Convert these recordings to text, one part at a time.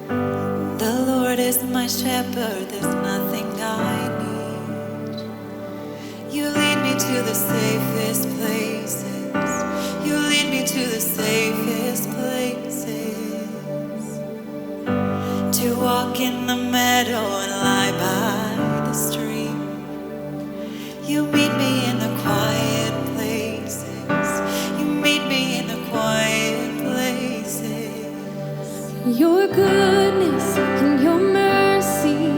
The Lord is my shepherd, there's nothing I need. You lead me to the safest places. You lead me to the safest places. To walk in the meadow and lie by the stream. You meet me in the quiet places. You meet me in the quiet places. Your goodness and your mercy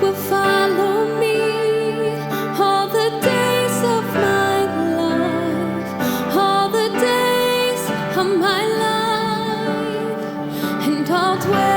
will follow me all the days of my life, all the days of my life, and I'll dwell